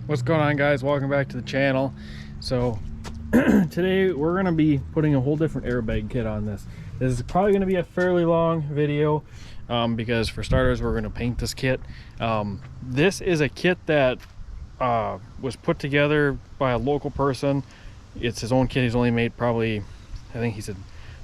What's going on, guys? Welcome back to the channel. So today we're going to be putting a whole different airbag kit on this. This is probably going to be a fairly long video because for starters we're going to paint this kit. This is a kit that was put together by a local person. It's his own kit. He's only made probably, I think he said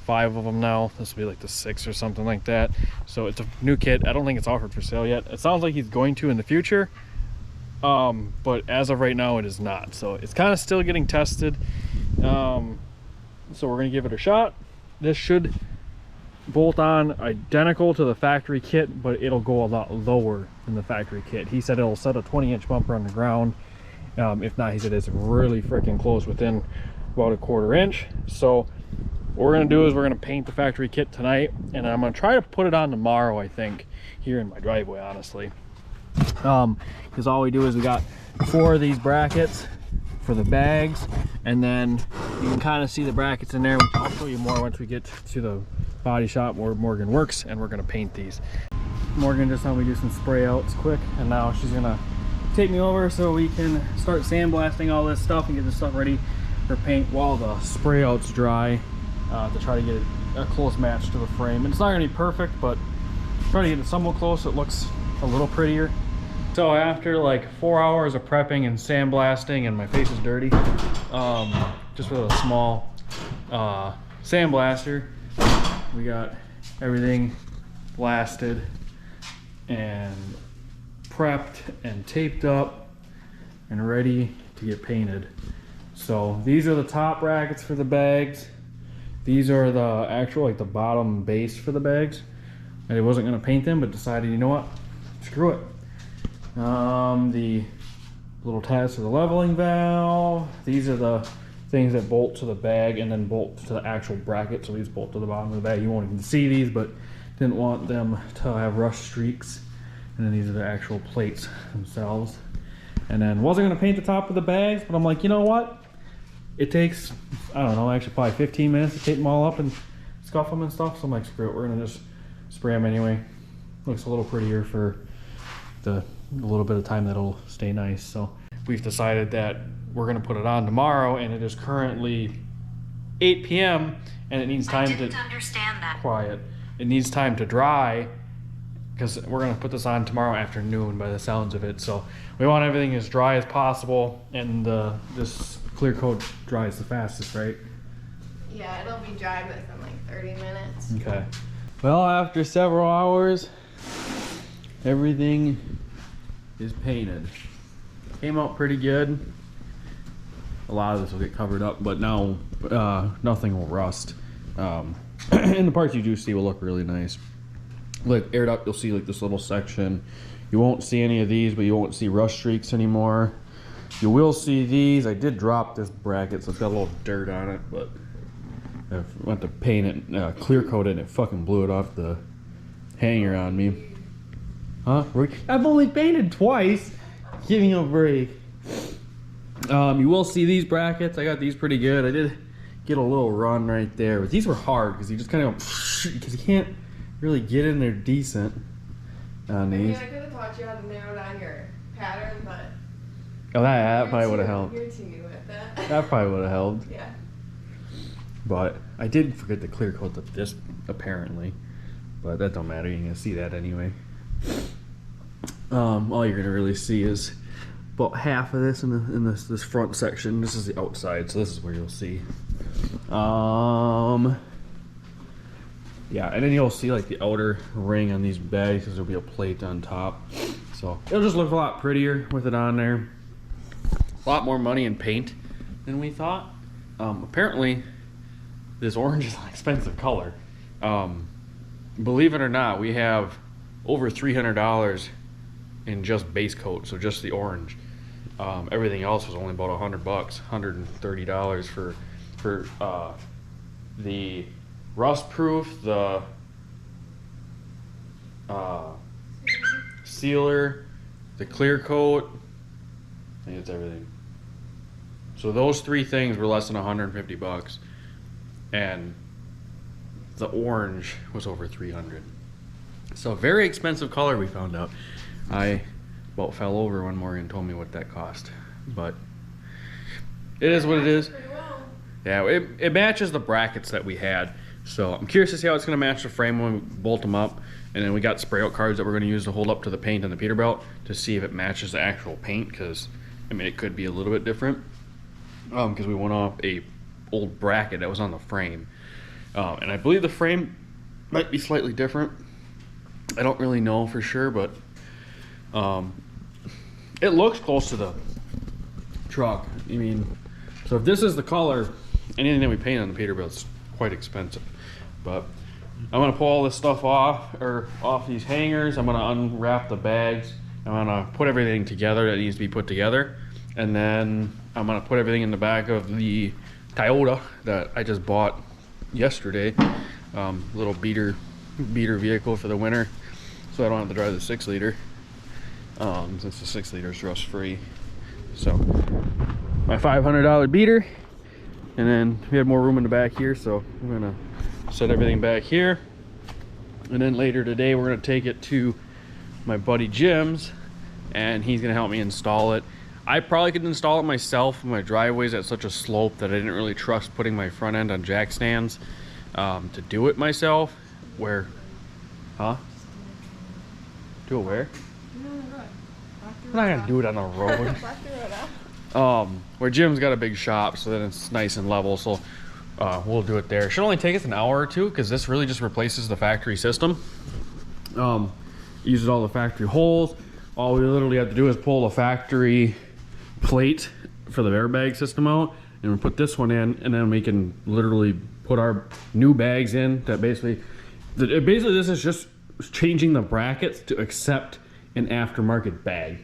5 of them now. This will be like the 6th or something like that. So it's a new kit. I don't think it's offered for sale yet. It sounds like he's going to in the future. But as of right now it is not, so it's kind of still getting tested. So we're gonna give it a shot. This should bolt on identical to the factory kit, but it'll go a lot lower than the factory kit. He said it'll set a 20-inch bumper on the ground. If not, he said it's really freaking close, within about a 1/4 inch. So what we're gonna do is we're gonna paint the factory kit tonight, and I'm gonna try to put it on tomorrow, I think, here in my driveway, honestly. Because all we do is we got 4 of these brackets for the bags, and then you can kind of see the brackets in there. I'll show you more once we get to the body shop where Morgan works, and we're going to paint these. Morgan just had me do some spray outs quick, and now she's gonna take me over so we can start sandblasting all this stuff and get this stuff ready for paint while the spray outs dry, to try to get a close match to the frame. And it's not gonna be perfect, but try to get it somewhat close so it looks a little prettier. So after like 4 hours of prepping and sandblasting, and my face is dirty, just with a small sandblaster, we got everything blasted and prepped and taped up and ready to get painted. So these are the top brackets for the bags. These are the actual, like, the bottom base for the bags. And I wasn't gonna paint them, but decided, you know what, screw it. The little tabs for the leveling valve. These are the things that bolt to the bag and then bolt to the actual bracket. So these bolt to the bottom of the bag. You won't even see these, but didn't want them to have rust streaks. And then these are the actual plates themselves. And then wasn't gonna paint the top of the bags, but I'm like, you know what? It takes, I don't know, actually probably 15 minutes to tape them all up and scuff them and stuff. So I'm like, screw it, we're gonna just spray them anyway. Looks a little prettier for the little bit of time that'll stay nice. So we've decided that we're going to put it on tomorrow, and it is currently 8 p.m. and it needs time to understand that. Quiet. It needs time to dry, because we're going to put this on tomorrow afternoon by the sounds of it. So we want everything as dry as possible, and this clear coat dries the fastest, right? Yeah, it'll be dry within like 30 minutes. Okay. Well, after several hours, everything is painted. Came out pretty good. A lot of this will get covered up, but now nothing will rust. And the parts you do see will look really nice. Like air duct, you'll see like this little section. You won't see any of these, but you won't see rust streaks anymore. You will see these. I did drop this bracket, so it's got a little dirt on it, but I went to paint it, clear coat it, and it fucking blew it off the hanger on me. Huh? I've only painted twice. Give me a break. You will see these brackets. I got these pretty good. I did get a little run right there, but these were hard because you just kind of go, because you can't really get in there decent on these. I mean, I could have taught you how to narrow down your pattern, but oh, that probably would have helped. You're too new at that. That probably would have helped. Yeah. But I did forget to clear coat this apparently, but that don't matter. You're gonna see that anyway. All you're gonna really see is about half of this in this front section. This is the outside, so this is where you'll see. Yeah, and then you'll see like the outer ring on these bags, because there'll be a plate on top. So it'll just look a lot prettier with it on there. A lot more money in paint than we thought. Apparently, this orange is an expensive color. Believe it or not, we have over $300 in just base coat, so just the orange. Everything else was only about $100, $130 for the rust proof, the sealer, the clear coat. I think it's everything. So those 3 things were less than $150, and the orange was over $300. So very expensive color we found out. I about fell over when Morgan told me what that cost. but it is what it is. Yeah, it matches the brackets that we had. So I'm curious to see how it's going to match the frame when we bolt them up. And then we got spray out cards that we're going to use to hold up to the paint on the Peterbilt to see if it matches the actual paint, because I mean it could be a little bit different because we went off a old bracket that was on the frame, and I believe the frame might be slightly different. I don't really know for sure, but it looks close to the truck. I mean, so if this is the color, anything that we paint on the Peterbilt is quite expensive. But I'm gonna pull all this stuff off these hangers. I'm gonna unwrap the bags. I'm gonna put everything together that needs to be put together, and then I'm gonna put everything in the back of the Toyota that I just bought yesterday. Little beater vehicle for the winter, so I don't have to drive the 6-liter. Since the 6-liter is rust free. So my $500 beater, and then we have more room in the back here, so I'm gonna set everything back here, and then later today we're gonna take it to my buddy Jim's, and he's gonna help me install it. I probably could install it myself. My driveway's at such a slope that I didn't really trust putting my front end on jack stands to do it myself. Where, huh? Do it where? I'm not gonna do it on the road. Where Jim's got a big shop, so then it's nice and level, so we'll do it there. Should only take us an hour or two, because this really just replaces the factory system. Uses all the factory holes. All we literally have to do is pull the factory plate for the airbag system out, and we put this one in, and then we can literally put our new bags in. That basically this is just changing the brackets to accept an aftermarket bag.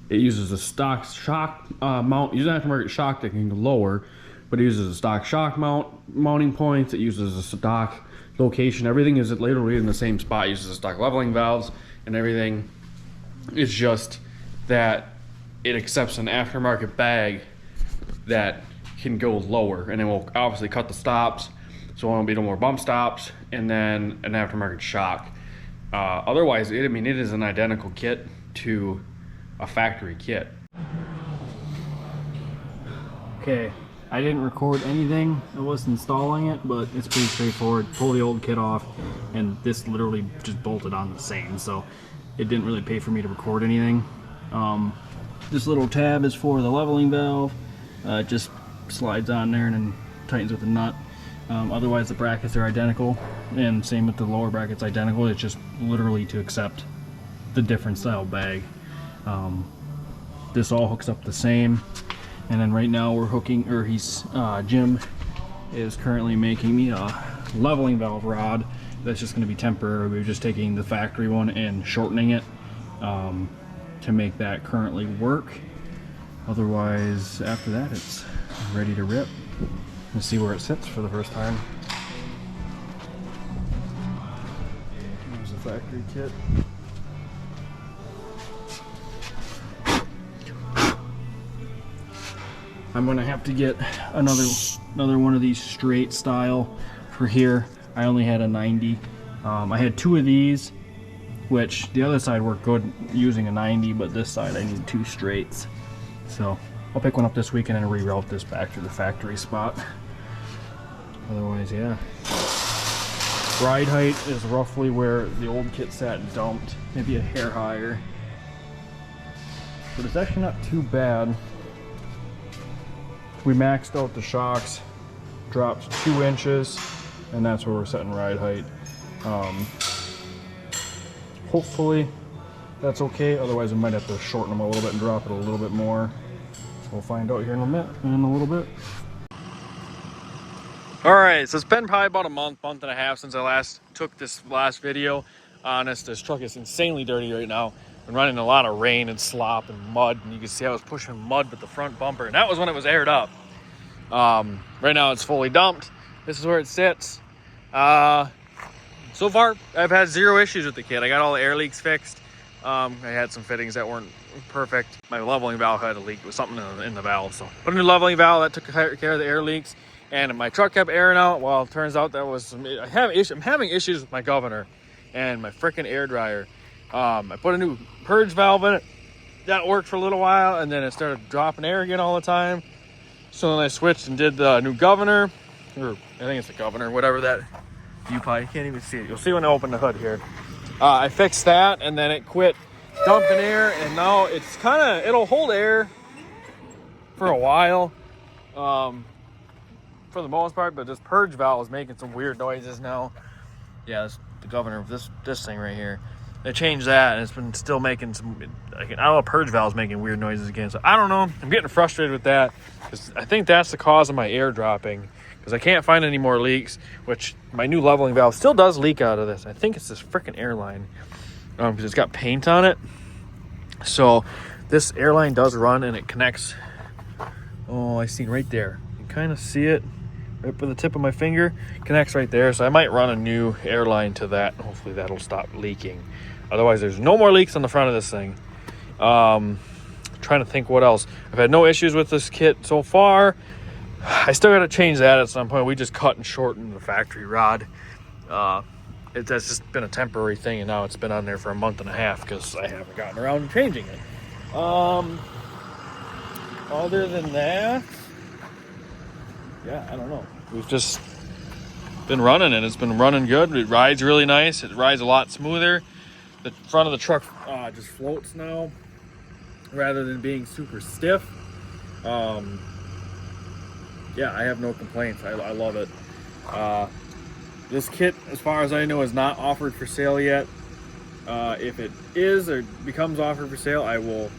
It uses a stock shock mount. It uses an aftermarket shock that can go lower, but it uses a stock shock mounting points. It uses a stock location. Everything is literally in the same spot. It uses a stock leveling valves and everything. It's just that it accepts an aftermarket bag that can go lower, and then we'll obviously cut the stops, so there won't be no more bump stops, and then an aftermarket shock. Otherwise, I mean, it is an identical kit to a factory kit. Okay, I didn't record anything. I was installing it, but it's pretty straightforward. Pull the old kit off, and this literally just bolted on the same, so it didn't really pay for me to record anything. This little tab is for the leveling valve. It just slides on there and then tightens with a nut. Otherwise the brackets are identical, and same with the lower brackets, identical. It's just literally to accept the different style bag. This all hooks up the same, and then right now we're hooking, or Jim is currently making me a leveling valve rod that's just going to be temporary. We're just taking the factory one and shortening it to make that currently work. Otherwise, after that, it's ready to rip. Let's see where it sits for the first time. There's the factory kit. I'm gonna have to get another one of these straight style for here. I only had a 90. I had 2 of these, which the other side worked good using a 90, but this side I need 2 straights. So I'll pick one up this weekend and reroute this back to the factory spot. Otherwise, yeah. Ride height is roughly where the old kit sat dumped, maybe a hair higher. But it's actually not too bad. We maxed out the shocks, dropped 2 inches, and that's where we're setting ride height. Hopefully that's okay, otherwise we might have to shorten them a little bit and drop it a little bit more. We'll find out here in a little bit. Alright, so it's been probably about a month and a half since I last took this last video. Honest, this truck is insanely dirty right now. Been running a lot of rain and slop and mud, and you can see I was pushing mud with the front bumper, and that was when it was aired up. Right now it's fully dumped. This is where it sits. So far I've had 0 issues with the kit. I got all the air leaks fixed. I had some fittings that weren't perfect. My leveling valve had a leak. It was something in the valve, so put a new leveling valve that took care of the air leaks. And my truck kept airing out. Well, it turns out that was I'm having issues with my governor and my freaking air dryer. I put a new purge valve in it. that worked for a little while, and then it started dropping air again all the time. So then I switched and did the new governor, or I think it's a governor, whatever that, you probably can't even see it. You'll see when I open the hood here. I fixed that, and then it quit dumping air, and now it's kind of, it'll hold air for a while, for the most part, but this purge valve is making some weird noises now. Yeah, that's the governor of this thing right here. They changed that, and it's been still making some, like, I don't know, purge valve's making weird noises again. So I don't know. I'm getting frustrated with that, because I think that's the cause of my air dropping, because I can't find any more leaks, which my new leveling valve still does leak out of this. I think it's this freaking airline, because it's got paint on it. So this airline does run, and it connects. Oh, I see right there. You can kind of see it right with the tip of my finger. Connects right there. So I might run a new airline to that. Hopefully that'll stop leaking. Otherwise, there's no more leaks on the front of this thing. Trying to think what else. I've had no issues with this kit so far. I still got to change that at some point. We just cut and shortened the factory rod. That's just been a temporary thing, and now it's been on there for a month and a half because I haven't gotten around to changing it. Other than that, yeah, I don't know. We've just been running it. It's been running good. It rides really nice. It rides a lot smoother. The front of the truck just floats now rather than being super stiff. Yeah, I have no complaints. I love it. This kit, as far as I know, is not offered for sale yet. If it is or becomes offered for sale, I will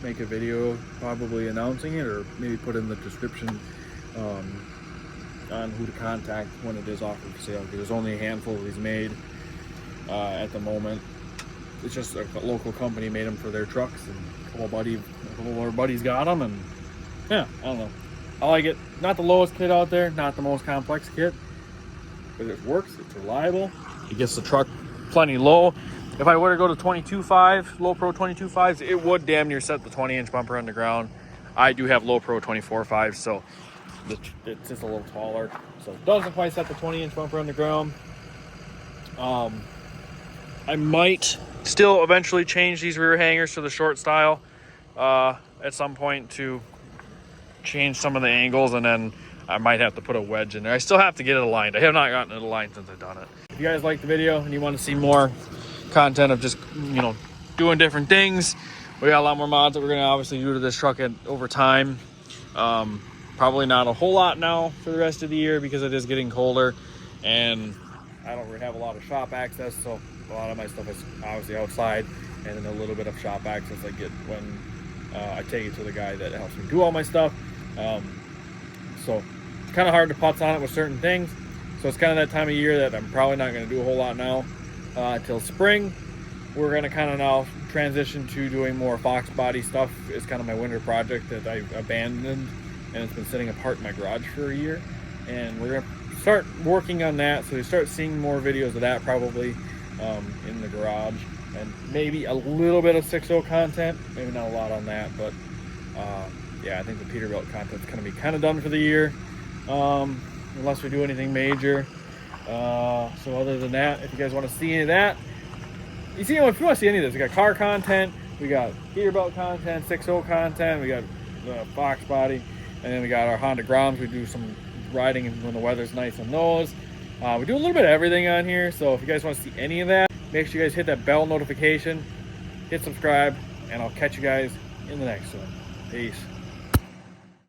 make a video probably announcing it, or maybe put in the description on who to contact when it is offered for sale, because there's only a handful of these made at the moment. It's just a local company made them for their trucks, and a couple of our buddies got them, and yeah, I don't know. I like it. Not the lowest kit out there, not the most complex kit, but it works. It's reliable. It gets the truck plenty low. If I were to go to 22.5, low pro 22.5s, it would damn near set the 20-inch bumper on the ground. I do have low pro 24.5, so it's just a little taller, so it doesn't quite set the 20-inch bumper on the ground. I might still eventually change these rear hangers to the short style at some point to change some of the angles, and then I might have to put a wedge in there. I still have to get it aligned. I have not gotten it aligned since I've done it. If you guys like the video and you want to see more content of just, you know, doing different things, we got a lot more mods that we're going to obviously do to this truck over time. Probably not a whole lot now for the rest of the year because it is getting colder, and I don't really have a lot of shop access, so a lot of my stuff is obviously outside, and then a little bit of shop access I get when I take it to the guy that helps me do all my stuff. So it's kind of hard to putz on it with certain things. So it's kind of that time of year that I'm probably not going to do a whole lot now till spring. We're going to kind of now transition to doing more Fox body stuff. It's kind of my winter project that I abandoned, and it's been sitting apart in my garage for a year. And we're going to start working on that. So you start seeing more videos of that probably in the garage, and maybe a little bit of 6.0 content, maybe not a lot on that, but yeah, I think the Peterbilt content's going to be kind of done for the year, unless we do anything major. So other than that, if you guys want to see any of that, if you want to see any of this, we got car content, we got Peterbilt content, 6.0 content, we got the Fox body, and then we got our Honda Groms. We do some riding when the weather's nice on those. We do a little bit of everything on here, so if you guys want to see any of that, make sure you guys hit that bell notification, hit subscribe, and I'll catch you guys in the next one. Peace.